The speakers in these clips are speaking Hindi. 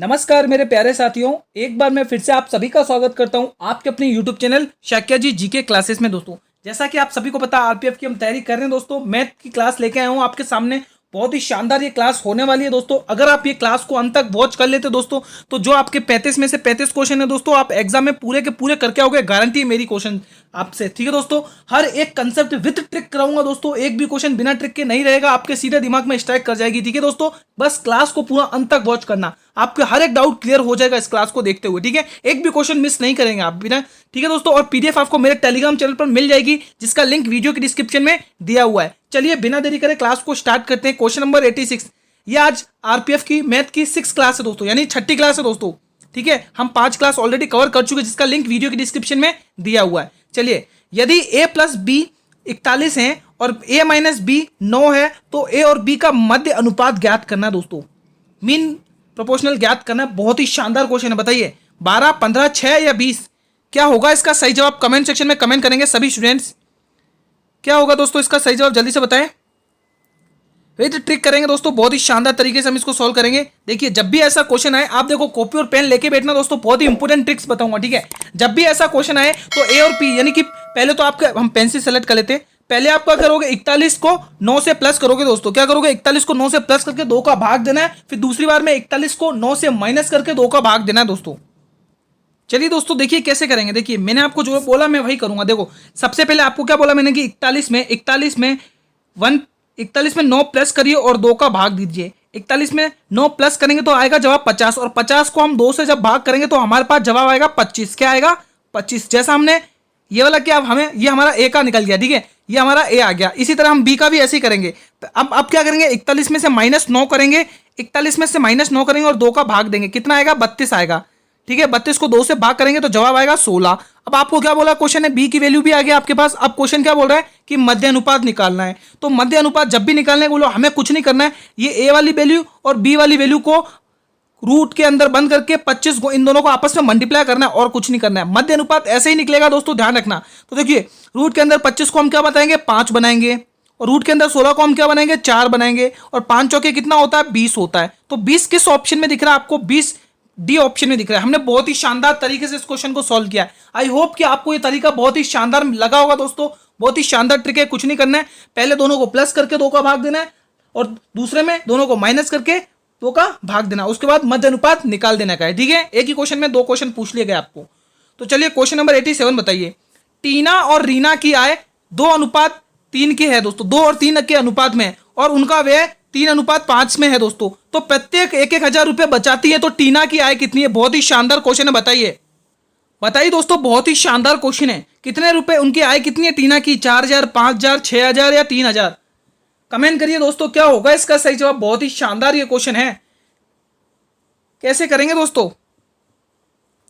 नमस्कार मेरे प्यारे साथियों, एक बार मैं फिर से आप सभी का स्वागत करता हूं आपके अपने YouTube चैनल शाक्या जी जीके क्लासेस में। दोस्तों, जैसा कि आप सभी को पता आरपीएफ की हम तैयारी कर रहे हैं। दोस्तों, मैथ की क्लास लेके आया हूं आपके सामने। बहुत ही शानदार ये क्लास होने वाली है। दोस्तों, अगर आप ये क्लास को अंत तक वॉच कर लेते दोस्तों, तो जो आपके 35 में से 35 क्वेश्चन है दोस्तों, आप एग्जाम में पूरे के पूरे करके आओगे। गारंटी है मेरी क्वेश्चन आपसे, ठीक है दोस्तों। हर एक कंसेप्ट विद ट्रिक कराऊंगा दोस्तों, एक भी क्वेश्चन बिना ट्रिक के नहीं रहेगा, आपके सीधे दिमाग में स्ट्राइक कर जाएगी। ठीक है दोस्तों, बस क्लास को पूरा अंत तक वॉच करना, आपके हर एक डाउट क्लियर हो जाएगा इस क्लास को देखते हुए। ठीक है, एक भी क्वेश्चन मिस नहीं करेंगे आप बिना। ठीक है दोस्तों, और पीडीएफ आपको मेरे टेलीग्राम चैनल पर मिल जाएगी, जिसका लिंक वीडियो की डिस्क्रिप्शन में दिया हुआ है। चलिए बिना देरी करे क्लास को स्टार्ट करते हैं। क्वेश्चन नंबर 86, ये आज आरपीएफ की मैथ की 6 क्लास है दोस्तों, यानी 6ठी क्लास है दोस्तों। ठीक है, हम 5 क्लास ऑलरेडी कवर कर चुके हैं, जिसका लिंक वीडियो की डिस्क्रिप्शन में दिया हुआ है। चलिए, यदि a प्लस बी 41 है और a माइनस बी 9 है, तो a और b का मध्य अनुपात ज्ञात करना है दोस्तों। मीन प्रोपोर्शनल ज्ञात करना है। बहुत ही शानदार क्वेश्चन है। बताइए 12, 15, 6 या 20, क्या होगा इसका सही जवाब? कमेंट सेक्शन में कमेंट करेंगे सभी स्टूडेंट्स। क्या होगा दोस्तों इसका सही जवाब? जल्दी से बताएं। विद ट्रिक करेंगे दोस्तों, बहुत ही शानदार तरीके से हम इसको सॉल्व करेंगे। देखिए, जब भी ऐसा क्वेश्चन आए आप देखो कॉपी और पेन लेके बैठना दोस्तों, बहुत ही इंपॉर्टेंट ट्रिक्स बताऊंगा। ठीक है, जब भी ऐसा क्वेश्चन आए तो ए और पी, यानी कि पहले तो आपके हम पेंसिल सेलेक्ट कर लेते हैं। पहले आप क्या करोगे, 41 को 9 से प्लस करोगे दोस्तों। क्या करोगे, 41 को 9 से प्लस करके 2 का भाग देना है। फिर दूसरी बार में 41 को 9 से माइनस करके 2 का भाग देना है दोस्तों। चलिए दोस्तों, देखिए कैसे करेंगे। देखिए, मैंने आपको जो बोला मैं वही करूंगा। देखो, सबसे पहले आपको क्या बोला मैंने कि 41 में 9 प्लस करिए और 2 का भाग दीजिए। 41 में 9 प्लस करेंगे तो आएगा जवाब 50, और 50 को हम 2 से जब भाग करेंगे तो हमारे पास जवाब आएगा 25। क्या आएगा? 25। जैसा हमने ये वाला क्या, हमें ये हमारा ए का निकल गया। ठीक है, ये हमारा ए आ गया। इसी तरह हम बी का भी ऐसे ही करेंगे। अब क्या करेंगे, 41 में से -9 करेंगे। 41 में से -9 करेंगे और 2 का भाग देंगे। कितना आएगा? 32 आएगा। ठीक है, 32 को 2 से भाग करेंगे तो जवाब आएगा 16। अब आपको क्या बोला क्वेश्चन है, बी की वैल्यू भी आ गया आपके पास। अब क्वेश्चन क्या बोल रहा है कि मध्य अनुपात निकालना है। तो मध्य अनुपात जब भी निकालने बोलो, हमें कुछ नहीं करना है। ये ए वाली वैल्यू और बी वाली वैल्यू को रूट के अंदर बंद करके 25 को इन दोनों को आपस में मल्टीप्लाई करना है और कुछ नहीं करना है। मध्य अनुपात ऐसे ही निकलेगा दोस्तों, ध्यान रखना। तो देखिए, रूट के अंदर 25 को हम क्या बताएंगे, 5 बनाएंगे, और रूट के अंदर 16 को हम क्या बनाएंगे, 4 बनाएंगे, और 5 चौके कितना होता है, 20 होता है। तो 20 किस ऑप्शन में दिख रहा है आपको? 20 डी ऑप्शन में दिख रहा है। हमने बहुत ही शानदार तरीके से इस क्वेश्चन को सॉल्व किया है। आई होप कि आपको ये तरीका बहुत ही शानदार लगा होगा दोस्तों। बहुत ही शानदार ट्रिक है, कुछ नहीं करना है। पहले दोनों को प्लस करके 2 का भाग देना है, और दूसरे में दोनों को माइनस करके 2 का भाग देना। उसके बाद मध्य अनुपात निकाल देने का है। ठीक है, एक ही क्वेश्चन में 2 क्वेश्चन पूछ लिए गए आपको। तो चलिए क्वेश्चन नंबर 87 बताइए। टीना और रीना की आय 2:3 की है दोस्तों, 2 और 3 के अनुपात में, और उनका व्यय 3:5 में है दोस्तों। तो प्रत्येक 1,000 रुपए बचाती है, तो टीना की आय कितनी है? बहुत ही शानदार क्वेश्चन है, बताइए। बताइए दोस्तों, बहुत ही शानदार क्वेश्चन है। कितने रुपए उनकी आय कितनी है टीना की? 4,000, 5,000, 6,000 या 3,000? कमेंट करिए दोस्तों, क्या होगा इसका सही जवाब? बहुत ही शानदार ये क्वेश्चन है। कैसे करेंगे दोस्तों?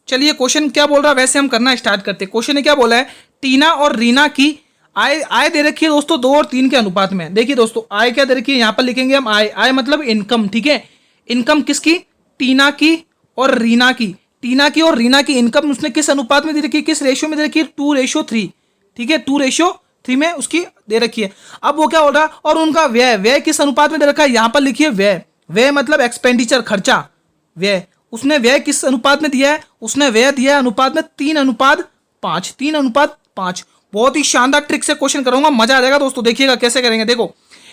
चलिए, क्वेश्चन क्या बोल रहा है वैसे हम करना स्टार्ट करते हैं। क्वेश्चन ने क्या बोला है, टीना और रीना की आय दे रखी है दोस्तों 2 और 3 के अनुपात में। देखिए दोस्तों, आय क्या दे रखी है, यहां पर लिखेंगे हम आय मतलब इनकम। ठीक है, इनकम किसकी? टीना की और रीना की। टीना की और रीना की इनकम उसने किस अनुपात में दे रखी है, किस रेशियो में दे रखी है? 2:3। ठीक है, 2:3 में उसकी दे रखी है। अब वो क्या हो रहा है, और उनका व्यय किस अनुपात में दे रखा है? यहां पर लिखिए व्यय मतलब एक्सपेंडिचर, खर्चा, व्यय। उसने व्यय किस अनुपात में दिया है? उसने व्यय दिया है अनुपात में 3:5। 3:5। बहुत ही शानदार ट्रिक से क्वेश्चन करूंगा, मजा आ जाएगा दोस्तों। देखिएगा कैसे करेंगे। देखो,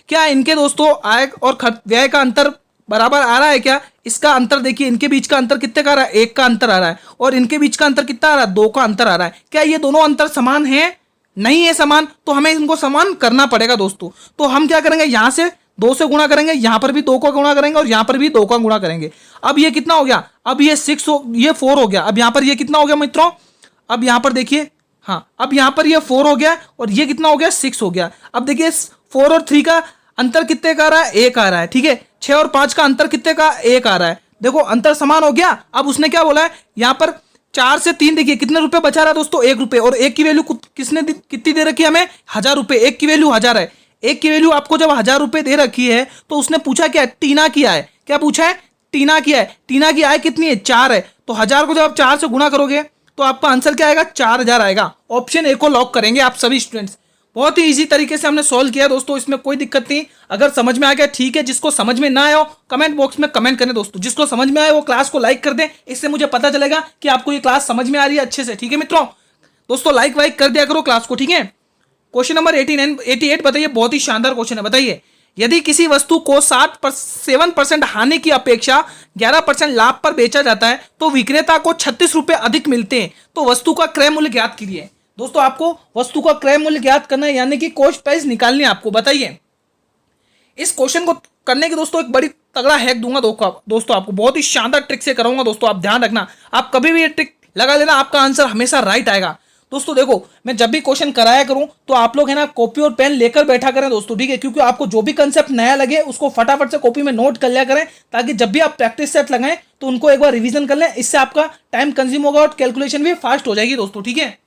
क्या इनके दोस्तों आय और व्यय का अंतर बराबर आ रहा है क्या? इसका अंतर देखिए, इनके बीच का अंतर कितने का आ रहा है? 1 का अंतर आ रहा है। और इनके बीच का अंतर कितना आ रहा है? 2 का अंतर आ रहा है। क्या ये दोनों अंतर समान है? नहीं है समान, तो हमें इनको समान करना पड़ेगा दोस्तों। तो हम क्या करेंगे, यहां से 2 से गुणा करेंगे, यहां पर भी 2 का गुणा करेंगे, और यहां पर भी 2 का गुणा करेंगे। अब ये कितना हो गया? अब ये 4 हो गया। अब यहां पर ये कितना हो गया मित्रों? अब यहां पर देखिए, हाँ, अब यहां पर ये 4 हो गया, और ये कितना हो गया? 6 हो गया। अब देखिए, 4 और 3 का अंतर कितने का आ रहा है? 1 आ रहा है। ठीक है, 6 और 5 का अंतर कितने का? 1 आ रहा है। देखो, अंतर समान हो गया। अब उसने क्या बोला है, यहां पर 4 से 3 देखिए कितने रुपए बचा रहा है दोस्तों? 1 रुपए। और 1 की वैल्यू कितनी दे रखी है हमें? 1,000 रुपए। 1 की वैल्यू 1,000 है। 1 की वैल्यू आपको जब 1,000 रुपए दे रखी है, तो उसने पूछा क्या? टीना की आय। क्या पूछा है? टीना की आय। टीना की आय कितनी है? 4 है। तो 1,000 को जब आप 4 से गुणा करोगे तो आपका आंसर क्या आएगा? 4,000 आएगा। ऑप्शन ए को लॉक करेंगे आप सभी स्टूडेंट्स। बहुत ही इजी तरीके से हमने सॉल्व किया दोस्तों, इसमें कोई दिक्कत नहीं। अगर समझ में आ गया ठीक है, जिसको समझ में ना आया हो कमेंट बॉक्स में कमेंट करें दोस्तों। जिसको समझ में आया वो क्लास को लाइक कर दें, इससे मुझे पता चलेगा कि आपको ये क्लास समझ में आ रही है अच्छे से। ठीक है मित्रों, दोस्तों लाइक वाइक कर दिया करो क्लास को। ठीक है, क्वेश्चन नंबर 88 बताइए, बहुत ही शानदार क्वेश्चन है। बताइए, यदि किसी वस्तु को 7% हानि की अपेक्षा 11% लाभ पर बेचा जाता है तो विक्रेता को 36 रुपए अधिक मिलते हैं, तो वस्तु का क्रय मूल्य ज्ञात कीजिए। दोस्तों आपको वस्तु का क्रय मूल्य ज्ञात करना है, यानी कि कॉस्ट प्राइस निकालनी है आपको। बताइए, इस क्वेश्चन को करने की दोस्तों एक बड़ी तगड़ा हैक दूंगा दोस्तों आपको, बहुत ही शानदार ट्रिक से कराऊंगा दोस्तों। आप ध्यान रखना, आप कभी भी ये ट्रिक लगा लेना, आपका आंसर हमेशा राइट आएगा। दोस्तों देखो, मैं जब भी क्वेश्चन कराया करूं तो आप लोग है ना कॉपी और पेन लेकर बैठा करें दोस्तों। ठीक है, क्योंकि आपको जो भी कंसेप्ट नया लगे उसको फटाफट से कॉपी में नोट कर लिया करें, ताकि जब भी आप प्रैक्टिस सेट लगाएं तो उनको एक बार रिवीजन कर लें। इससे आपका टाइम कंज्यूम होगा और कैलकुलेशन भी फास्ट हो जाएगी दोस्तों। ठीक है,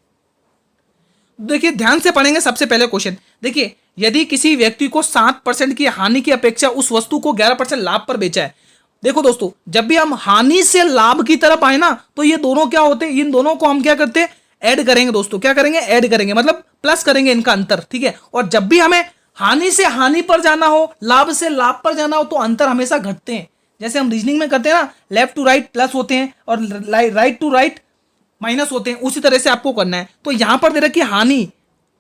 देखिए ध्यान से पढ़ेंगे। सबसे पहले क्वेश्चन देखिए, यदि किसी व्यक्ति को 7% की हानि की अपेक्षा उस वस्तु को 11% लाभ पर बेचा है। देखो दोस्तों, जब भी हम हानि से लाभ की तरफ आए ना, तो ये दोनों क्या होते हैं, इन दोनों को हम क्या करते हैं, ऐड करेंगे दोस्तों। क्या करेंगे, ऐड करेंगे, मतलब प्लस करेंगे इनका अंतर। ठीक है, और जब भी हमें हानि से हानि पर जाना हो, लाभ से लाभ पर जाना हो, तो अंतर हमेशा घटते हैं। जैसे हम रीजनिंग में करते हैं ना, लेफ्ट टू राइट प्लस होते हैं और राइट टू राइट माइनस होते हैं, उसी तरह से आपको करना है। तो यहां पर दे रखी है हानि,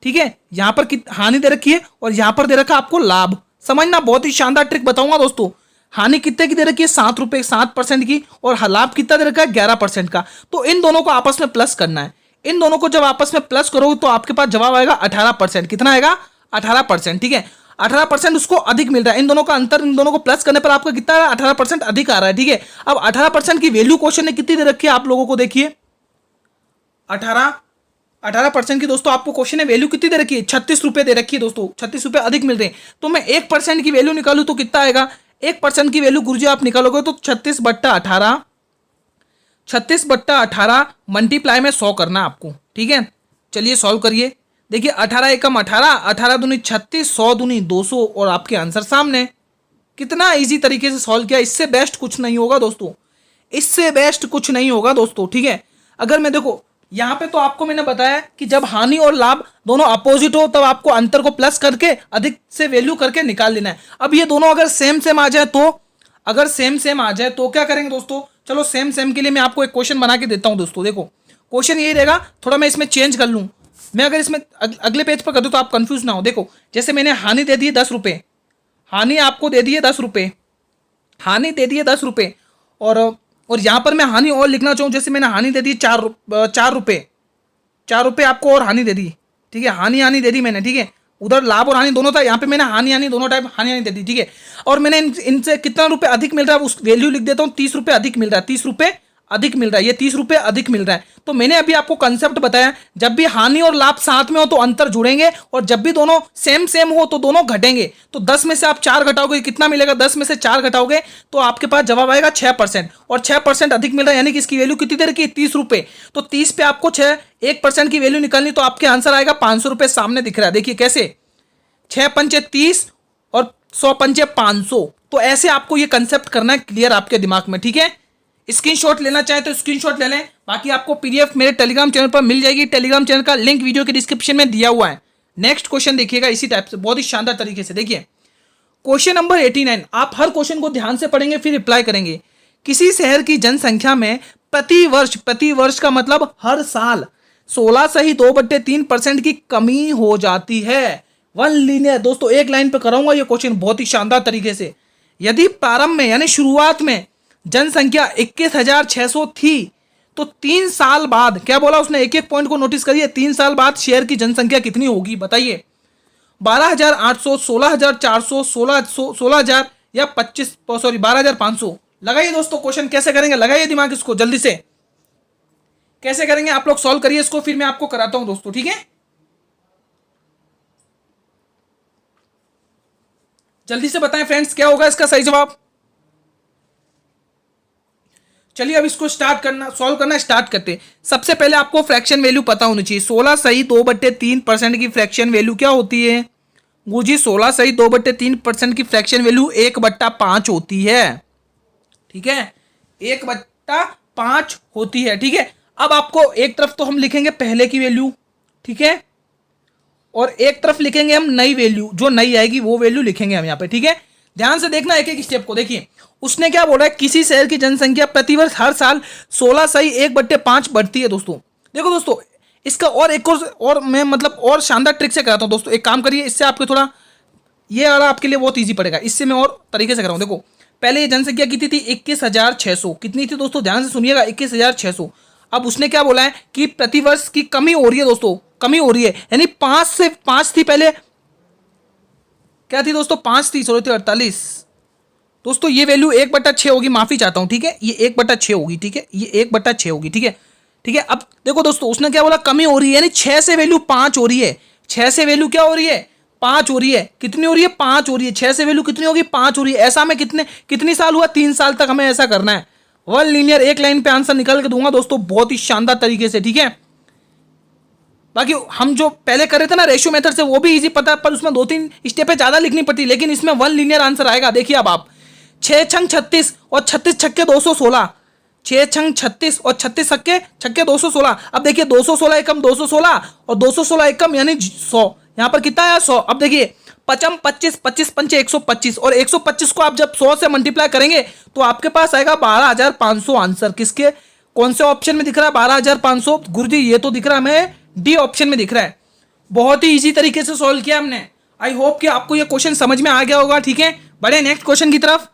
ठीक है, यहां पर हानि दे रखी है और यहां पर दे रखा आपको लाभ। समझना, बहुत ही शानदार ट्रिक बताऊंगा दोस्तों। हानि कितने की दे रखी है, 7 रुपए, 7% की, और लाभ कितना दे रखा है, 11% का। तो इन दोनों को आपस में प्लस करना है। इन दोनों को जब आपस में प्लस करोगे तो आपके पास जवाब आएगा 18%। कितना आएगा, 18%। ठीक है, 18% उसको अधिक मिल रहा है। इन दोनों का अंतर, इन दोनों को प्लस करने पर आपका कितना 18% अधिक आ रहा है। ठीक है, अब 18% की वैल्यू क्वेश्चन ने कितनी दे रखी है आप लोगों को, देखिए 18% की दोस्तों आपको क्वेश्चन में वैल्यू कितनी दे रखी है, 36 रुपए दे रखी है दोस्तों। 36 रुपए अधिक मिल रहे हैं। तो मैं 1% की वैल्यू निकालू तो कितना आएगा, 1% की वैल्यू गुरुजी आप निकालोगे तो 36/18, 36/18 मल्टीप्लाई में 100 करना आपको। ठीक है, चलिए सॉल्व करिए। देखिए 18 एकम 18, 18 दूनी 36, 100 दूनी 200, और आपके आंसर सामने। कितना इजी तरीके से सॉल्व किया, इससे बेस्ट कुछ नहीं होगा दोस्तों, इससे बेस्ट कुछ नहीं होगा दोस्तों। ठीक है, अगर मैं देखो यहां पे तो आपको मैंने बताया कि जब हानि और लाभ दोनों अपोजिट हो तब आपको अंतर को प्लस करके अधिक से वैल्यू करके निकाल लेना है। अब ये दोनों अगर सेम सेम आ जाए तो, अगर सेम सेम आ जाए तो क्या करेंगे दोस्तों, चलो सेम सेम के लिए मैं आपको एक क्वेश्चन बना के देता हूं दोस्तों। देखो क्वेश्चन यही रहेगा, थोड़ा मैं इसमें चेंज कर लूं। मैं अगर इसमें अगले पेज पर कर दूं तो आप कंफ्यूज ना हो। देखो जैसे मैंने हानि दे दी है 10 रुपए, हानि आपको दे दी है 10 रुपए, हानि दे दी है 10 रुपए, और यहां पर मैं हानि और लिखना चाहूं, जैसे मैंने हानि दे दी 4 रुपए, 4 रुपए आपको और हानि दे दी। ठीक है, हानि दे दी मैंने। ठीक है, उधर लाभ और हानि दोनों था, यहाँ पे मैंने हानि दोनों टाइप हानि दे दी। ठीक है, और मैंने इनसे कितना रुपए अधिक मिल रहा है उस वैल्यू लिख देता हूँ, 30 रुपए अधिक मिल रहा है, 30 रुपए अधिक मिल रहा है, ये 30 रुपए अधिक मिल रहा है। तो मैंने अभी आपको कंसेप्ट बताया, जब भी हानि और लाभ साथ में हो तो अंतर जुड़ेंगे, और जब भी दोनों सेम सेम हो तो दोनों घटेंगे। तो 10 में से आप 4 घटाओगे, कितना मिलेगा, 10 में से 4 घटाओगे तो आपके पास जवाब आएगा 6%, और 6% अधिक मिल रहा है, यानी कि इसकी वैल्यू कितनी देर की, 30 रुपए। तो 30 पे आपको 1% की वैल्यू निकालनी, तो आपके आंसर आएगा 500 रुपए। सामने दिख रहा है, देखिए कैसे, 6 पंचे 30 और 100 पंचे 500। तो ऐसे आपको ये कंसेप्ट करना है क्लियर आपके दिमाग में। ठीक है, स्क्रीनशॉट लेना चाहे तो स्क्रीनशॉट ले लें, बाकी आपको पीडीएफ मेरे टेलीग्राम चैनल पर मिल जाएगी। टेलीग्राम चैनल का लिंक वीडियो के डिस्क्रिप्शन में दिया हुआ है। नेक्स्ट क्वेश्चन देखिएगा इसी टाइप से, बहुत ही शानदार तरीके से। देखिए क्वेश्चन नंबर 89, आप हर क्वेश्चन को ध्यान से पढ़ेंगे फिर रिप्लाई करेंगे। किसी शहर की जनसंख्या में प्रति वर्ष का मतलब हर साल 16 सही 2/3% की कमी हो जाती है। वन लीनियर दोस्तों, एक लाइन पे कराऊंगा ये क्वेश्चन बहुत ही शानदार तरीके से। यदि प्रारंभ में यानी शुरुआत में जनसंख्या 21,600 थी तो 3 साल बाद, क्या बोला उसने, एक एक पॉइंट को नोटिस करिए, 3 साल बाद शहर की जनसंख्या कितनी होगी बताइए। 12,800, 16,400, 16,000 या 12,500। लगाइए दोस्तों क्वेश्चन कैसे करेंगे, लगाइए दिमाग इसको जल्दी से, कैसे करेंगे आप लोग सॉल्व करिए इसको, फिर मैं आपको कराता हूं दोस्तों। ठीक है, जल्दी से बताएं फ्रेंड्स क्या होगा इसका सही जवाब। चलिए अब इसको स्टार्ट करना, सॉल्व करना स्टार्ट करते हैं। सबसे पहले आपको फ्रैक्शन वैल्यू पता होनी चाहिए। 16 सही 2/3% की फ्रैक्शन वैल्यू क्या होती है गुरुजी, 16 सही 2/3% की फ्रैक्शन वैल्यू 1/5 होती है। ठीक है, 1/5 होती है। ठीक है, अब आपको एक तरफ तो हम लिखेंगे पहले की वैल्यू, ठीक है, और एक तरफ लिखेंगे हम नई वैल्यू, जो नई आएगी वो वैल्यू लिखेंगे हम यहाँ पे, ठीक है। ध्यान से देखना एक एक स्टेप को। देखिए उसने क्या बोला है, किसी शहर की जनसंख्या प्रतिवर्ष हर साल 16/1/5 बढ़ती है दोस्तों। देखो दोस्तों इसका और एक और मैं मतलब और शानदार ट्रिक से कराता हूँ दोस्तों। एक काम करिए, इससे आपके थोड़ा ये वाला आपके लिए बहुत ईजी पड़ेगा, इससे मैं और तरीके से कराऊँ। देखो पहले ये जनसंख्या कितनी थी, 21,600 कितनी थी दोस्तों, ध्यान से सुनिएगा, 21,600। अब उसने क्या बोला है कि प्रतिवर्ष की कमी हो रही है दोस्तों, कमी हो रही है, यानी 5 थी पहले, क्या थी दोस्तों, 5 थी, 16 थी, 48 दोस्तों। ये वैल्यू 1/6 होगी, माफी चाहता हूं, ठीक है, ये 1/6 होगी, ठीक है, ये 1/6 होगी, ठीक है, ठीक है। अब देखो दोस्तों उसने क्या बोला, कमी हो रही है, यानी 6 से वैल्यू 5 हो रही है, 6 से वैल्यू क्या हो रही है, 5 हो रही है, कितनी हो रही है, 5 हो रही है, 6 से वैल्यू कितनी होगी, 5 हो रही है। ऐसा में कितनी साल हुआ, 3 साल तक हमें ऐसा करना है। वन लीनियर एक लाइन पे आंसर निकाल के दूंगा दोस्तों, बहुत ही शानदार तरीके से, ठीक है। बाकी हम जो पहले कर रहे थे ना रेशियो मेथड से, वो भी इजी पता है, पर उसमें 2-3 स्टेपें ज्यादा लिखनी पड़ती, लेकिन इसमें वन लीनियर आंसर आएगा। देखिए अब आप 6 छंग 36 और 36 छक्के 216, 6 छंग 36 और 36 छक्के 216। अब देखिए 216 एकम 216 और 216 एकम यानी 100, यहाँ पर कितना आया 100। अब देखिए 55 25 25 पंचे 125 और 125 को आप जब 100 से मल्टीप्लाई करेंगे तो आपके पास आएगा 12,500 आंसर। किसके, कौन से ऑप्शन में दिख रहा है 12,500, गुरुजी ये तो दिख रहा है हमें डी ऑप्शन में दिख रहा है। बहुत ही इजी तरीके से सॉल्व किया हमने। आई होप कि आपको ये क्वेश्चन समझ में आ गया होगा, ठीक है। बढ़े नेक्स्ट क्वेश्चन की तरफ।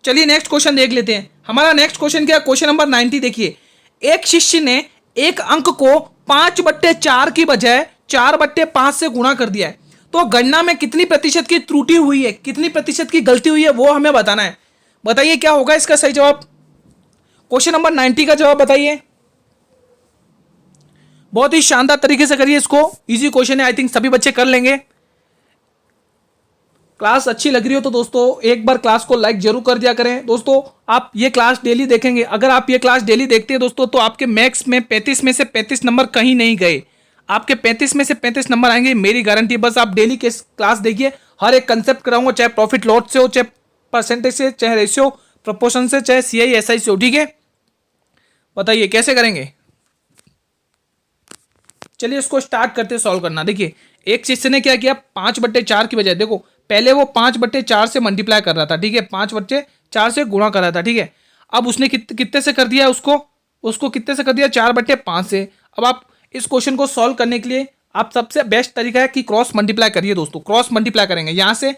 चलिए नेक्स्ट क्वेश्चन देख लेते हैं। हमारा नेक्स्ट क्वेश्चन क्या है, क्वेश्चन नंबर 90। देखिए एक शिष्य ने एक अंक को 5/4 की बजाय 4/5 से गुणा कर दिया है, तो गणना में कितनी प्रतिशत की त्रुटि हुई है, कितनी प्रतिशत की गलती हुई है, वो हमें बताना है। बताइए क्या होगा इसका सही जवाब। क्वेश्चन नंबर 90 का जवाब बताइए। बहुत ही शानदार तरीके से करिए इसको, इजी क्वेश्चन है, आई थिंक सभी बच्चे कर लेंगे। क्लास अच्छी लग रही हो तो दोस्तों एक बार क्लास को लाइक जरूर कर दिया करें। दोस्तों आप ये क्लास डेली देखेंगे, अगर आप ये क्लास डेली देखते हैं दोस्तों तो आपके मैथ्स में 35 में से 35 नंबर कहीं नहीं गए, आपके 35 में से 35 नंबर आएंगे, मेरी गारंटी। बस आप डेली के क्लास देखिए, हर एक कंसेप्ट कराऊंगा, चाहे प्रॉफिट लॉस से हो, चाहे परसेंटेज से, चाहे रेशियो प्रोपोर्शन से, चाहे CI SI से हो, ठीक है। बताइए कैसे करेंगे। चलिए इसको स्टार्ट करते सॉल्व करना। देखिए एक शिष्य ने क्या किया, 5/4 की बजाय, देखो पहले वो 5/4 से मल्टीप्लाई कर रहा था, ठीक है, 5/4 से गुणा कर रहा था, ठीक है। अब उसने कितने से कर दिया, उसको कितने से कर दिया, 4/5 से। अब आप इस क्वेश्चन को सॉल्व करने के लिए आप सबसे बेस्ट तरीका है कि क्रॉस मल्टीप्लाई करिए दोस्तों। क्रॉस मल्टीप्लाई करेंगे यहाँ से,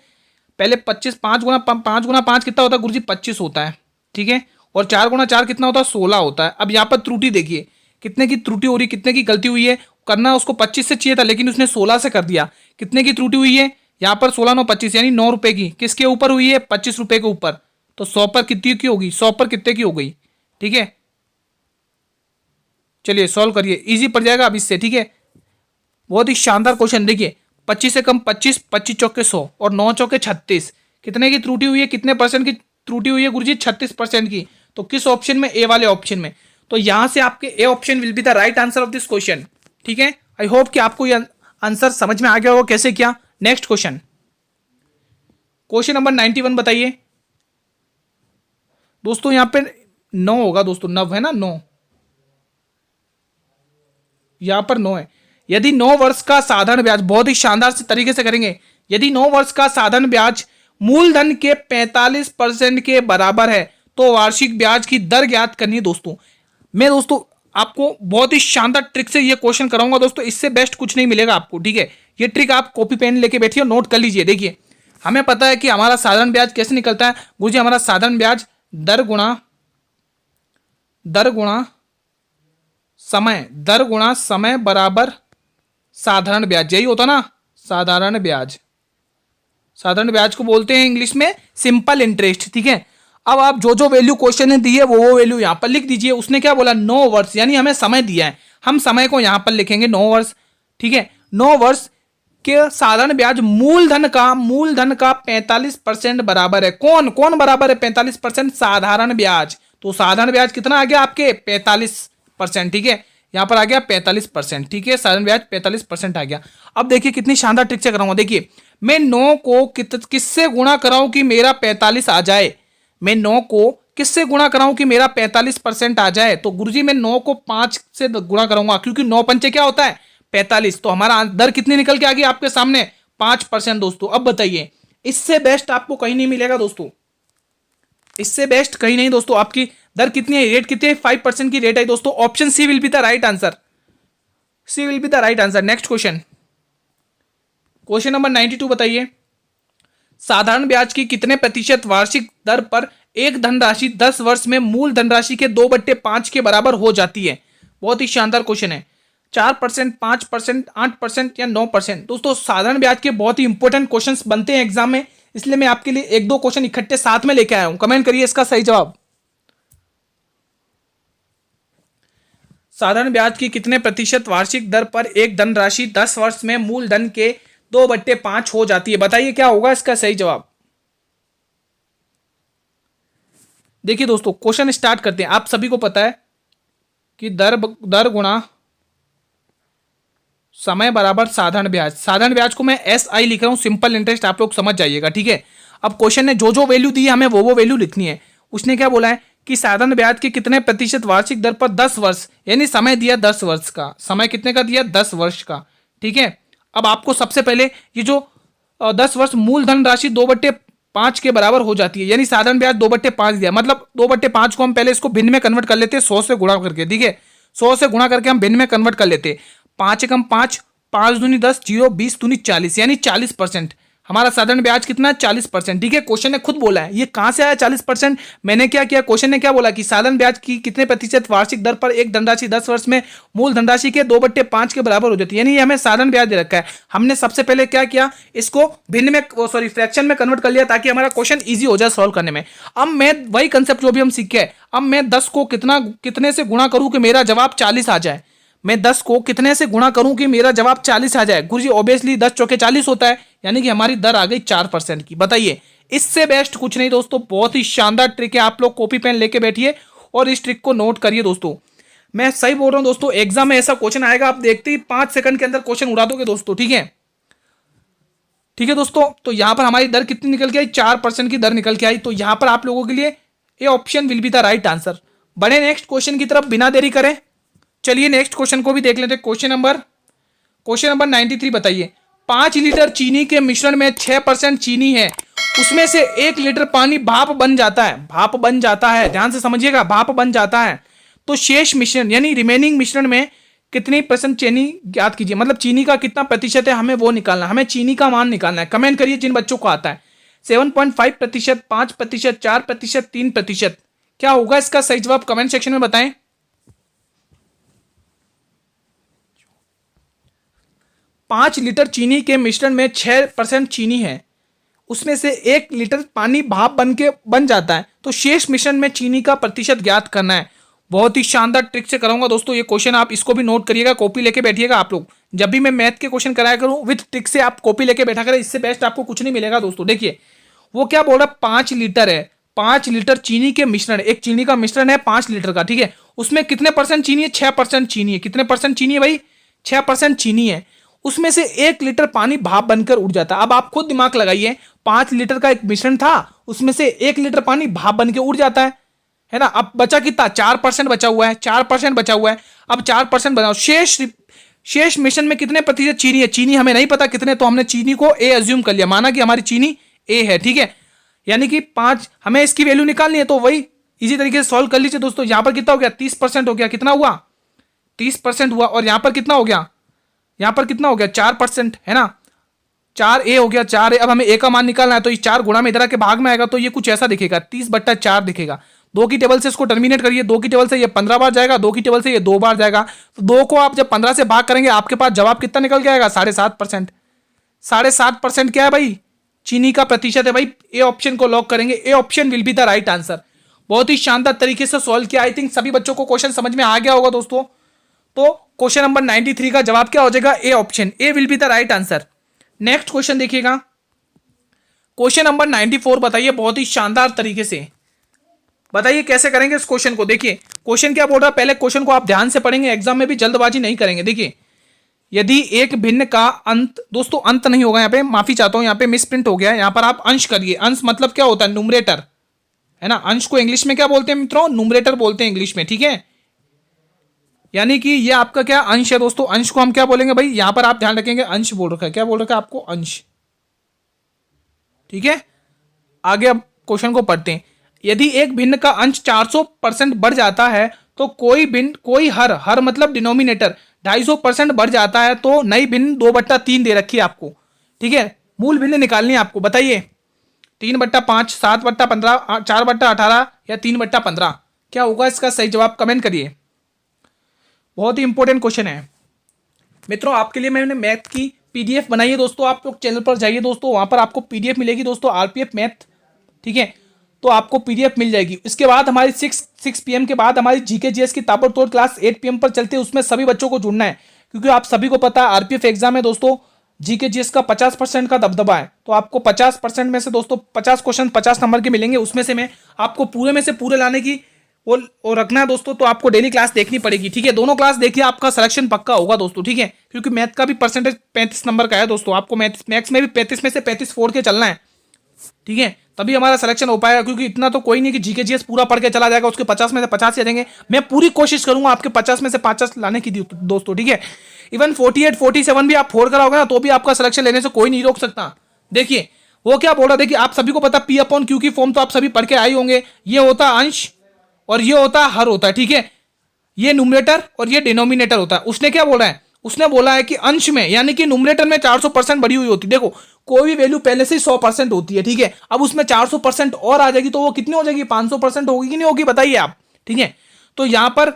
पहले 25, 5 × 5 कितना होता है गुरुजी, 25 होता है, ठीक है। और 4 × 4 कितना होता है, 16 होता है। अब यहाँ पर त्रुटि देखिए, कितने की त्रुटि हो रही, कितने की गलती हुई है। करना उसको 25 से चाहिए था, लेकिन उसने 16 से कर दिया। कितने की त्रुटि हुई है यहाँ पर, 16 9 25, यानी 9 रुपए की। किसके ऊपर हुई है, 25 रुपए के ऊपर। तो 100 पर कितनी की होगी, 100 पर कितने की हो गई, ठीक है। चलिए सॉल्व करिए, इजी पड़ जाएगा अब इससे, ठीक है। बहुत ही शानदार क्वेश्चन। देखिए 25 से कम 25, 25 चौके 100 और 9 चौके 36, कितने की त्रुटि हुई है, कितने परसेंट की त्रुटि हुई है गुरुजी, 36% की। तो किस ऑप्शन में, ए वाले ऑप्शन में। तो यहां से आपके A option will be the right answer of this question, ठीक है। आई होप कि आपको ये आंसर समझ में आ गया होगा कैसे क्या। नेक्स्ट क्वेश्चन, क्वेश्चन नंबर 91 बताइए दोस्तों। यहां पे 9 होगा दोस्तों, 9 है ना, 9 यहां पर 9 है। यदि 9 वर्ष का साधारण ब्याज, बहुत ही शानदार से तरीके से करेंगे, यदि 9 वर्ष का साधारण ब्याज मूलधन के 45% के बराबर है तो वार्षिक ब्याज की दर ज्ञात करनी है दोस्तों। मैं दोस्तों आपको बहुत ही शानदार ट्रिक से ये क्वेश्चन कराऊंगा दोस्तों, इससे बेस्ट कुछ नहीं मिलेगा आपको, ठीक है। ये ट्रिक आप कॉपी पेन लेके बैठिए, नोट कर लीजिए। देखिए हमें पता है कि हमारा साधारण ब्याज कैसे निकलता है गुरुजी, हमारा साधारण ब्याज दर गुणा समय बराबर साधारण ब्याज, यही होता ना साधारण ब्याज। साधारण ब्याज को बोलते हैं इंग्लिश में सिंपल इंटरेस्ट, ठीक है। अब आप जो जो वैल्यू क्वेश्चन ने दी है वो वैल्यू यहां पर लिख दीजिए। उसने क्या बोला, 9 वर्ष, यानी हमें समय दिया है, हम समय को यहां पर लिखेंगे 9 वर्ष, ठीक है। 9 वर्ष के साधारण ब्याज मूलधन का 45% बराबर है। कौन बराबर है 45%, साधारण ब्याज। तो साधारण ब्याज कितना आ गया आपके 45%, ठीक है। यहां पर आ गया 45%, ठीक है। साधारण ब्याज 45% आ गया। अब देखिए कितनी शानदार ट्रिक से कराऊंगा। देखिए मैं 9 को किससे गुणा कराऊं कि मेरा 45 आ जाए, मैं 9 को किससे गुणा कराऊं कि मेरा 45% आ जाए। तो गुरुजी मैं 9 को 5 से गुणा करूंगा, क्योंकि 9 पंचे क्या होता है 45। तो हमारा दर कितनी निकल के आ गई आपके सामने? 5% दोस्तों। अब बताइए, इससे बेस्ट आपको कहीं नहीं मिलेगा दोस्तों, इससे बेस्ट कहीं नहीं दोस्तों। आपकी दर कितनी है, रेट कितनी है? 5% की रेट है दोस्तों। Option C will be the right answer, C will be the right answer. Next question, question number 92 बताइए, साधारण ब्याज की कितने प्रतिशत वार्षिक दर पर एक धनराशि 10 वर्ष में मूल धनराशि के 2/5 के बराबर हो जाती है? बहुत ही शानदार क्वेश्चन है। 4%, 5%, 8% या 9%? दोस्तों साधारण ब्याज के बहुत ही इंपॉर्टेंट क्वेश्चंस बनते हैं एग्जाम में, इसलिए मैं आपके लिए एक दो क्वेश्चन इकट्ठे साथ में लेके आया हूं। कमेंट करिए इसका सही जवाब। साधारण ब्याज की कितने प्रतिशत वार्षिक दर पर एक धनराशि 10 वर्ष में मूलधन के 2/5 हो जाती है? बताइए क्या होगा इसका सही जवाब। देखिए दोस्तों, क्वेश्चन स्टार्ट करते हैं। आप सभी को पता है कि दर गुणा समय बराबर साधारण ब्याज। साधारण ब्याज को मैं SI लिख रहा हूं, सिंपल इंटरेस्ट, आप लोग समझ जाइएगा, ठीक है। अब क्वेश्चन ने जो जो वैल्यू दी है हमें वो वैल्यू लिखनी है। उसने क्या बोला है कि साधारण ब्याज के कितने प्रतिशत वार्षिक दर पर 10 वर्ष, यानी समय दिया 10 वर्ष का। समय कितने का दिया? 10 वर्ष का, ठीक है। अब आपको सबसे पहले ये जो 10 वर्ष मूलधन राशि 2/5 के बराबर हो जाती है, यानी साधारण ब्याज 2/5 दिया, मतलब 2/5 को हम पहले इसको भिन्न में कन्वर्ट कर लेते हैं 100 से गुणा करके, ठीक है। 100 से गुणा करके हम भिन्न में कन्वर्ट कर लेते हैं। 5 एकम 5, 5 दूनी 10, 0, 20 दूनी 40, यानी 40%। हमारा साधारण ब्याज कितना है? 40%, ठीक है। क्वेश्चन ने खुद बोला है, ये कहां से आया 40%? मैंने क्या किया, क्वेश्चन ने क्या बोला कि साधारण ब्याज की कितने प्रतिशत वार्षिक दर पर एक धनराशि 10 वर्ष में मूल धनराशि के 2/5 के बराबर हो जाती है, यानी ये हमें साधारण ब्याज दे रखा है। हमने सबसे पहले क्या किया, इसको भिन्न में फ्रैक्शन में कन्वर्ट कर लिया ताकि हमारा क्वेश्चन ईजी हो जाए सॉल्व करने में। अब मैं वही कंसेप्ट जो भी हम सीखे हैं, अब मैं 10 को कितने से गुणा करूं कि मेरा जवाब 40 आ जाए? मैं 10 को कितने से गुणा करूं कि मेरा जवाब 40 आ जाए? गुरुजी ऑब्वियसली 10 चौके 40 होता है, यानी कि हमारी दर आ गई 4% की। बताइए, इससे बेस्ट कुछ नहीं दोस्तों। बहुत ही शानदार ट्रिक है, आप लोग कॉपी पेन लेके बैठिए और इस ट्रिक को नोट करिए दोस्तों। मैं सही बोल रहा हूं दोस्तों, एग्जाम में ऐसा क्वेश्चन आएगा, आप देखते ही 5 सेकंड के अंदर क्वेश्चन उड़ा दोगे दोस्तों, ठीक है। ठीक है दोस्तों, तो यहां पर हमारी दर कितनी निकल के आई? 4% की दर निकल के आई। तो यहां पर आप लोगों के लिए A option will be the right answer. बढ़े नेक्स्ट क्वेश्चन की तरफ बिना देरी करें। चलिए नेक्स्ट क्वेश्चन को भी देख लेते हैं। क्वेश्चन नंबर 93 बताइए, 5 लीटर चीनी के मिश्रण में 6% चीनी है, उसमें से 1 लीटर पानी भाप बन जाता है। भाप बन जाता है, ध्यान से समझिएगा, भाप बन जाता है। तो शेष मिश्रण यानी रिमेनिंग मिश्रण में कितनी % चीनी ज्ञात कीजिए, मतलब चीनी का कितना प्रतिशत है हमें वो निकालना, हमें चीनी का मान निकालना है। कमेंट करिए जिन बच्चों को आता है। 7.5%, 5%, 4%, 3%। क्या होगा इसका सही जवाब? कमेंट सेक्शन में बताएं। 5 लीटर चीनी के मिश्रण में 6% चीनी है, उसमें से 1 लीटर पानी भाप बन जाता है। तो शेष मिश्रण में चीनी का प्रतिशत ज्ञात करना है। बहुत ही शानदार ट्रिक से कराऊंगा दोस्तों ये क्वेश्चन, आप इसको भी नोट करिएगा, कॉपी लेके बैठिएगा। आप लोग जब भी मैं मैथ के क्वेश्चन कराया करूं विथ ट्रिक से आप कॉपी लेके बैठा करें, इससे बेस्ट आपको कुछ नहीं मिलेगा दोस्तों। देखिए वो क्या बोल रहा, 5 लीटर है, 5 लीटर चीनी के मिश्रण, एक चीनी का मिश्रण है 5 लीटर का, ठीक है। उसमें कितने % चीनी है? 6% चीनी है। कितने % चीनी है भाई? 6% चीनी है। उसमें से 1 लीटर पानी भाप बनकर उड़ जाता है। अब आप खुद दिमाग लगाइए, 5 लीटर का एक मिश्रण था, उसमें से 1 लीटर पानी भाप बन के उड़ जाता है ना। अब बचा कितना? 4% बचा हुआ है, 4% बचा हुआ है। अब 4% बनाओ, शेष मिश्रण में कितने प्रतिशत चीनी है? चीनी हमें नहीं पता कितने, तो हमने चीनी को ए अज्यूम कर लिया, माना कि हमारी चीनी ए है, ठीक है। यानी कि 5, हमें इसकी वैल्यू निकालनी है, तो वही इसी तरीके से सॉल्व कर लीजिए दोस्तों। यहां पर कितना हो गया? 30% हो गया। कितना हुआ? 30% हुआ। और यहां पर कितना हो गया? यहां पर कितना हो गया? 4%, है ना। 4a हो गया, 4a। अब हमें a का मान निकालना है, तो ये 4 गुणा में इधर के भाग में आएगा, तो ये कुछ ऐसा दिखेगा, 30/4 दिखेगा। 2 की टेबल से इसको टर्मिनेट करिए, 2 की टेबल से ये 15 बार जाएगा, 2 की टेबल से ये 2 बार जाएगा। तो 2 को आप जब 15 से भाग करेंगे, आपके पास जवाब कितना निकल के आएगा? 7.5%। 7.5% क्या है भाई? चीनी का प्रतिशत है भाई। ए ऑप्शन को लॉक करेंगे, A option will be the right answer. बहुत ही शानदार तरीके से सॉल्व किया। आई थिंक सभी बच्चों को क्वेश्चन समझ में आ गया होगा दोस्तों। तो क्वेश्चन नंबर 93 का जवाब क्या हो जाएगा? A option, A will be the right answer. Next question देखिएगा, क्वेश्चन नंबर 94 बताइए बहुत ही शानदार तरीके से। बताइए कैसे करेंगे इस क्वेश्चन को। देखिए क्वेश्चन क्या बोल रहा है, पहले क्वेश्चन को आप ध्यान से पढ़ेंगे, एग्जाम में भी जल्दबाजी नहीं करेंगे। देखिए, यदि एक भिन्न का अंत, दोस्तों अंत नहीं होगा यहाँ पे, माफी चाहता हूं, यहाँ पे मिस प्रिंट हो गया है। यहाँ पर आप अंश करिए। अंश मतलब क्या होता है? न्यूमरेटर, है ना। अंश को इंग्लिश में क्या बोलते हैं मित्रों? न्यूमरेटर बोलते हैं इंग्लिश में, ठीक है। यानी कि ये आपका क्या अंश है दोस्तों। अंश को हम क्या बोलेंगे भाई, यहां पर आप ध्यान रखेंगे अंश बोल रखा है, क्या बोल रखा है आपको, अंश। ठीक है, आगे अब क्वेश्चन को पढ़ते हैं। यदि एक भिन्न का अंश 400% बढ़ जाता है तो कोई हर मतलब डिनोमिनेटर 250% बढ़ जाता है तो नई भिन्न 2/3 दे रखी है आपको। ठीक है, मूल भिन्न निकालनी है आपको। बताइए 3/5, 7/15, 4/18 या 3/15, क्या होगा इसका सही जवाब, कमेंट करिए। बहुत ही इंपॉर्टेंट क्वेश्चन है मित्रों, आपके लिए मैंने मैथ की पीडीएफ बनाई है दोस्तों। आप लोग चैनल पर जाइए दोस्तों, वहां पर आपको पीडीएफ मिलेगी दोस्तों, आरपीएफ मैथ। ठीक है, तो आपको पीडीएफ मिल जाएगी। इसके बाद हमारी 6 PM के बाद हमारी जीके जीएस की ताबड़तोड़ क्लास 8 PM पर चलती है। उसमें सभी बच्चों को जुड़ना है, क्योंकि आप सभी को पता है आरपीएफ एग्जाम है दोस्तों, जीके जीएस का 50% का दबदबा है। तो आपको 50% में से दोस्तों 50 क्वेश्चन 50 नंबर के मिलेंगे, उसमें से मैं आपको पूरे में से पूरे लाने की वो रखना है दोस्तों। तो आपको डेली क्लास देखनी पड़ेगी। ठीक है, दोनों क्लास देखिए, आपका सिलेक्शन पक्का होगा दोस्तों। ठीक है, क्योंकि मैथ का भी परसेंटेज 35 नंबर का है दोस्तों, आपको मैथ्स में भी 35 में से 35 फोड़ के चलना है। ठीक है, तभी हमारा सिलेक्शन हो पाएगा, क्योंकि इतना तो कोई नहीं कि जीके जीएस पूरा पढ़ के चला जाएगा, उसके 50 में से 50 ही आ जाएंगे। मैं पूरी कोशिश करूंगा आपके 50 में से 50 लाने की दोस्तों। ठीक है, इवन 48 47 भी आप फोड़ कर आओगे ना तो भी आपका सिलेक्शन लेने से कोई नहीं रोक सकता। देखिए वो क्या बोल रहा, देखिए आप सभी को पता P/Q की फॉर्म तो आप सभी पढ़ के आए होंगे। ये होता है अंश और ये होता है हर होता है। ठीक है, ये न्यूमरेटर और ये डिनोमिनेटर होता है। उसने क्या बोला है, उसने बोला है कि अंश में यानी कि न्यूमरेटर में 400% बढ़ी हुई होती है। देखो कोई भी वैल्यू पहले से 100% होती है। ठीक है, अब उसमें 400% और आ जाएगी तो वो कितनी हो जाएगी, 500% होगी कि नहीं होगी, बताइए आप। ठीक है, तो यहां पर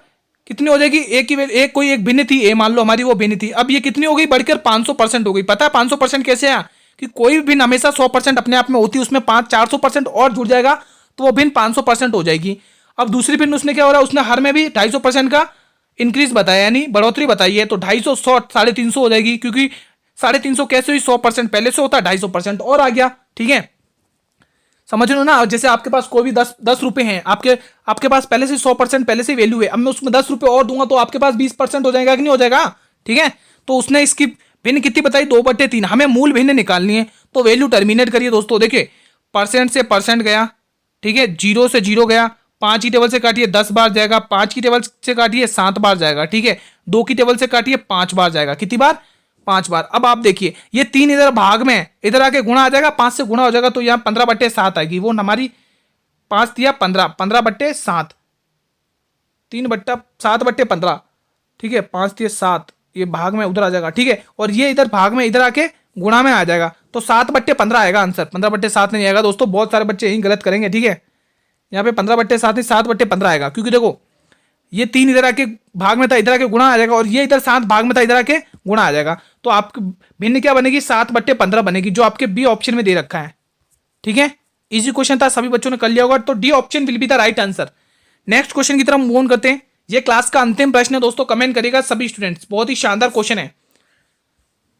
कितनी हो जाएगी, एक कोई एक भिन्न थी, ए मान लो हमारी वो भिन्न थी, अब ये कितनी हो गई, बढ़कर 500% हो गई। पता है 500% कैसे आया, कि कोई भी भिन्न हमेशा 100% अपने आप में होती है, उसमें 400% और जुड़ जाएगा तो वो भिन्न 500% हो जाएगी। अब दूसरी भिन्न उसने क्या हो रहा है, उसने हर में भी 250% का इंक्रीज बताया, यानी बढ़ोतरी बताई है। तो 250 100 350 हो जाएगी, क्योंकि 350 कैसे हुई, 100% पहले से होता है, 250% और आ गया। ठीक है, समझ लो ना। जैसे आपके पास कोई भी 10 रुपए हैं, आपके पास पहले से 100% पहले से वैल्यू है, अब मैं उसमें 10 रुपए और दूंगा तो आपके पास 20% हो जाएगा कि नहीं हो जाएगा। ठीक है, तो उसने इसकी भिन्न कितनी बताई, 2/3। हमें मूल भिन्न निकालनी है, तो वैल्यू टर्मिनेट करिए दोस्तों। देखिए परसेंट से परसेंट गया, ठीक है, 0 से 0 गया, 5 की टेबल से काटिए 10 बार जाएगा, 5 की टेबल से काटिए 7 बार जाएगा। ठीक है, 2 की टेबल से काटिए 5 बार जाएगा, कितनी बार, 5 बार। अब आप देखिए ये 3 इधर भाग में, इधर आके गुणा आ जाएगा, 5 से गुणा हो जाएगा तो यहाँ 15/7 आएगी। वो हमारी 5 दिया 15, 15/7, 7/15। ठीक है, 5 दिए 7, ये भाग में उधर आ जाएगा। ठीक है, और ये इधर भाग में इधर आके गुणा में आ जाएगा, तो 7/15 आएगा आंसर, 15/7 नहीं आएगा दोस्तों। बहुत सारे बच्चे यही गलत करेंगे। ठीक है, यहाँ पे 15/7 नहीं 7/15 आएगा, क्योंकि देखो ये 3 इधर आके भाग में था, इधर आके गुणा आ जाएगा, और ये इधर 7 भाग में था, इधर आके गुणा आ जाएगा। तो आपकी भिन्न क्या बनेगी, 7/15 बनेगी, जो आपके बी ऑप्शन में दे रखा है। ठीक है, इजी क्वेश्चन था, सभी बच्चों ने कर लिया होगा, तो D option will be the right answer. Next question की तरफ मूव ऑन करते हैं। ये क्लास का अंतिम प्रश्न है दोस्तों, कमेंट करिएगा सभी स्टूडेंट्स। बहुत ही शानदार क्वेश्चन है,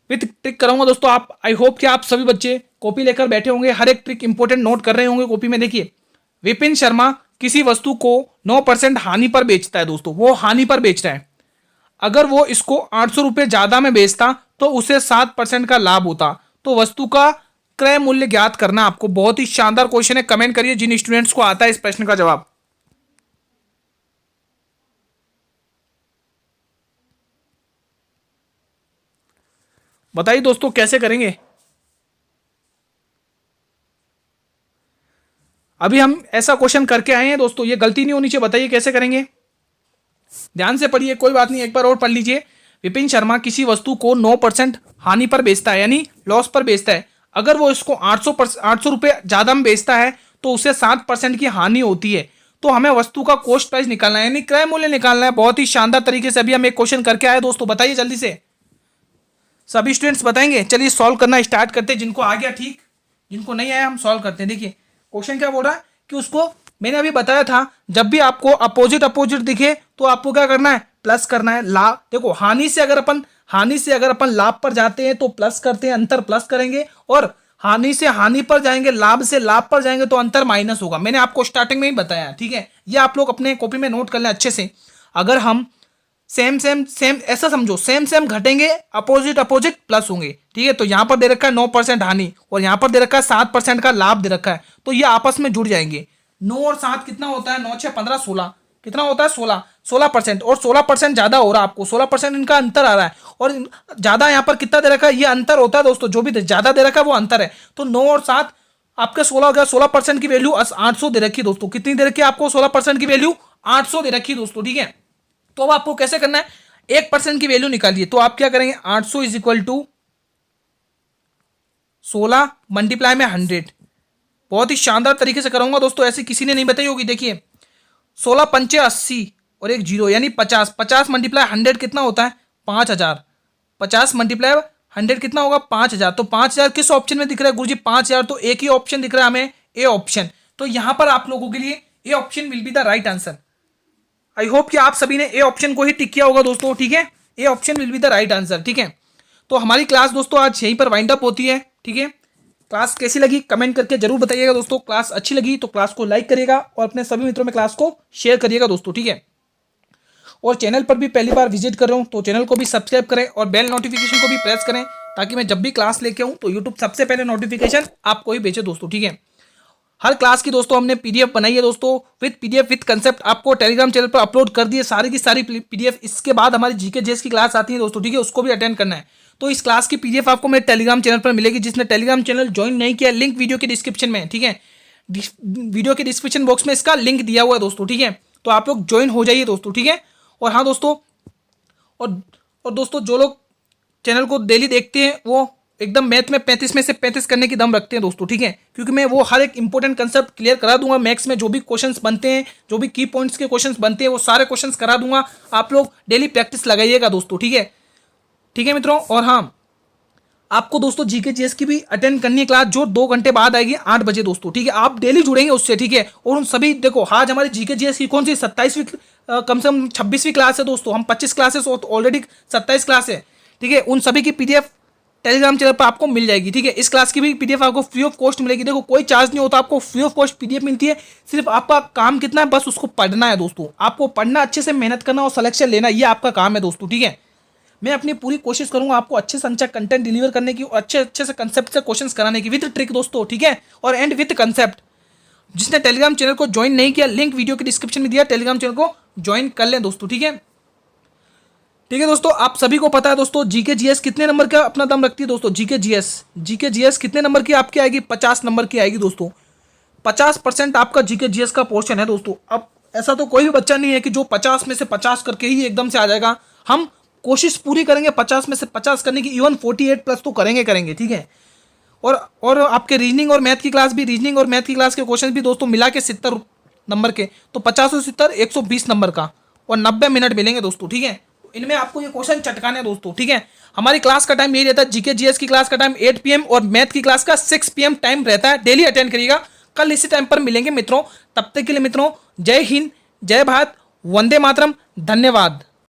विथ ट्रिक कराऊंगा दोस्तों। आप आई होप कि आप सभी बच्चे कॉपी लेकर बैठे होंगे, हर एक ट्रिक इंपॉर्टेंट नोट कर रहे होंगे कॉपी में। देखिए विपिन शर्मा किसी वस्तु को 9% हानि पर बेचता है दोस्तों, वो हानि पर बेच रहा है। अगर वो इसको 800 रुपये ज्यादा में बेचता तो उसे 7% का लाभ होता। तो वस्तु का क्रय मूल्य ज्ञात करना आपको। बहुत ही शानदार क्वेश्चन है, कमेंट करिए जिन स्टूडेंट्स को आता है इस प्रश्न का जवाब। बताइए दोस्तों कैसे करेंगे। अभी हम ऐसा क्वेश्चन करके आए हैं दोस्तों, ये गलती नहीं होनी चाहिए। बताइए कैसे करेंगे, ध्यान से पढ़िए, कोई बात नहीं, एक बार और पढ़ लीजिए। विपिन शर्मा किसी वस्तु को 9% हानि पर बेचता है, यानी लॉस पर बेचता है। अगर वो इसको 800 रुपये ज्यादा में बेचता है तो उसे 7% की हानि होती है। तो हमें वस्तु का कॉस्ट प्राइस निकालना है, यानी क्रय मूल्य निकालना है। बहुत ही शानदार तरीके से अभी हम एक क्वेश्चन करके आए दोस्तों। बताइए जल्दी से, सभी स्टूडेंट्स बताएंगे। चलिए सॉल्व करना स्टार्ट करते हैं। जिनको आ गया ठीक, जिनको नहीं आया हम सॉल्व करते हैं। देखिए क्वेश्चन क्या बोल रहा है कि उसको, मैंने अभी बताया था जब भी आपको अपोजिट दिखे तो आपको क्या करना है, प्लस करना है। लाभ देखो, हानि से अगर अपन लाभ पर जाते हैं तो प्लस करते हैं, अंतर प्लस करेंगे, और हानि से हानि पर जाएंगे, लाभ से लाभ पर जाएंगे तो अंतर माइनस होगा। मैंने आपको स्टार्टिंग में ही बताया। ठीक है, ये आप लोग अपने कॉपी में नोट कर लें अच्छे से। अगर हम सेम ऐसा समझो, सेम घटेंगे, अपोजिट प्लस होंगे। ठीक है, तो यहां पर दे रखा है 9% हानि और यहां पर दे रखा है 7% का लाभ दे रखा है, तो ये आपस में जुड़ जाएंगे। 9 और 7 कितना होता है, 9 6 15 16, कितना होता है 16% और 16% ज़्यादा हो रहा है आपको, 16% इनका अंतर आ रहा है। और ज़्यादा यहाँ पर कितना दे रखा है, ये अंतर होता है दोस्तों, जो भी ज़्यादा दे रखा है वो अंतर है। तो 9 और 7 आपके 16 हो गया। 16% की वैल्यू 800 दे रखी है दोस्तों। कितनी दे रखी है आपको, 16% की वैल्यू 800 दे रखी है दोस्तों, ठीक है। तो अब आपको कैसे करना है, 1% की वैल्यू निकालिए। तो आप क्या करेंगे, 800 इज इक्वल टू 16 मल्टीप्लाई में 100। बहुत ही शानदार तरीके से कराऊंगा दोस्तों, ऐसे किसी ने नहीं बताई होगी। देखिए 16 पंचे 80 और एक जीरो यानी 50। 50 मल्टीप्लाई 100 कितना होता है, 5000। 50 मल्टीप्लाई 100 कितना होगा, 5000। तो 5000 किस ऑप्शन में दिख रहा है गुरुजी, 5000 तो एक ही ऑप्शन दिख रहा है हमें, ए ऑप्शन। तो यहां पर आप लोगों के लिए A option will be the right answer. I hope कि आप सभी ने ए ऑप्शन को ही टिक किया होगा दोस्तों, ठीक है। A option will be the right answer, ठीक है। तो हमारी क्लास दोस्तों आज यहीं पर वाइंड अप होती है, ठीक है। क्लास कैसी लगी कमेंट करके जरूर बताइएगा दोस्तों। क्लास अच्छी लगी तो क्लास को लाइक करिएगा और अपने सभी मित्रों में क्लास को शेयर करिएगा दोस्तों, ठीक है। और चैनल पर भी पहली बार विजिट कर रहे हो तो चैनल को भी सब्सक्राइब करें और बेल नोटिफिकेशन को भी प्रेस करें, ताकि मैं जब भी क्लास लेके आऊँ तो यूट्यूब सबसे पहले नोटिफिकेशन आपको ही भेजे दोस्तों, ठीक है। हर क्लास की दोस्तों हमने पीडीएफ बनाई है दोस्तों, विद पीडीएफ विद कंसेप्ट आपको टेलीग्राम चैनल पर अपलोड कर दिए सारी की सारी पीडीएफ। इसके बाद हमारी जीके जेएस की क्लास आती है दोस्तों, ठीक है, उसको भी अटेंड करना है। तो इस क्लास की पीडीएफ आपको मेरे टेलीग्राम चैनल पर मिलेगी। जिसने टेलीग्राम चैनल ज्वाइन नहीं किया, लिंक वीडियो के डिस्क्रिप्शन में, ठीक है, वीडियो के डिस्क्रिप्शन बॉक्स में इसका लिंक दिया हुआ है दोस्तों, ठीक है। तो आप लोग ज्वाइन हो जाइए दोस्तों, ठीक है। और हाँ दोस्तों, और दोस्तों जो लोग चैनल को डेली देखते हैं वो एकदम मैथ में 35 में से 35 करने की दम रखते हैं दोस्तों, ठीक है। क्योंकि मैं वो हर एक इंपॉर्टेंट कंसेप्ट क्लियर करा दूंगा। मैथ्स में जो भी क्वेश्चंस बनते हैं, जो भी की पॉइंट्स के क्वेश्चंस बनते हैं, वो सारे क्वेश्चंस करा दूंगा। आप लोग डेली प्रैक्टिस लगाइएगा दोस्तों, ठीक है, ठीक है मित्रों। और हाँ, आपको दोस्तों जीके जीएस की भी अटेंड करनी है क्लास, जो 2 घंटे बाद आएगी 8 बजे दोस्तों, ठीक है। आप डेली जुड़ेंगे उससे, ठीक है। और उन सभी देखो, आज हमारी जीके जीएस की कौन सी 27वीं कम से कम 26वीं क्लास है दोस्तों। हम 25 क्लासेस ऑलरेडी 27 क्लास है, ठीक है। उन सभी की पीडीएफ टेलीग्राम चैनल पर आपको मिल जाएगी, ठीक है। इस क्लास की भी पीडीएफ आपको फ्री ऑफ कॉस्ट मिलेगी। देखो कोई चार्ज नहीं होता, आपको फ्री ऑफ कॉस्ट पीडीएफ मिलती है। सिर्फ आपका काम कितना है, बस उसको पढ़ना है दोस्तों। आपको पढ़ना, अच्छे से मेहनत करना और सिलेक्शन लेना, ये आपका काम है दोस्तों, ठीक है। मैं अपनी पूरी कोशिश करूंगा आपको अच्छे से अच्छा कंटेंट डिलीवर करने की और अच्छे से कंसेप्ट से क्वेश्चंस कराने की, विद ट्रिक दोस्तों, ठीक है, और एंड विद कंसेप्ट। जिसने टेलीग्राम चैनल को ज्वाइन नहीं किया, लिंक वीडियो के डिस्क्रिप्शन में दिया, टेलीग्राम चैनल को ज्वाइन कर लें दोस्तों, ठीक है, ठीक है दोस्तों। आप सभी को पता है दोस्तों जीके जीएस कितने नंबर का अपना दम रखती है दोस्तों। जीके जीएस कितने नंबर की आपकी आएगी, 50 नंबर की आएगी दोस्तों। 50% आपका जीके जीएस का पोर्शन है दोस्तों। अब ऐसा तो कोई भी बच्चा नहीं है कि जो 50 में से 50 करके ही एकदम से आ जाएगा। हम कोशिश पूरी करेंगे 50 में से 50 करने की, इवन 48 प्लस तो करेंगे, ठीक है। और आपके रीजनिंग और मैथ की क्लास भी, रीजनिंग और मैथ की क्लास के क्वेश्चन भी दोस्तों मिला के 70 नंबर के, तो 50 और 70 120 नंबर का, और 90 मिनट मिलेंगे दोस्तों, ठीक है। इनमें आपको ये क्वेश्चन चटकाने दोस्तों, ठीक है। हमारी क्लास का टाइम यही रहता है, जीके जीएस की क्लास का टाइम 8 PM और मैथ की क्लास का 6 PM टाइम रहता है। डेली अटेंड करिएगा। कल इसी टाइम पर मिलेंगे मित्रों। तब तक के लिए मित्रों, जय हिंद, जय भारत, वंदे मातरम, धन्यवाद।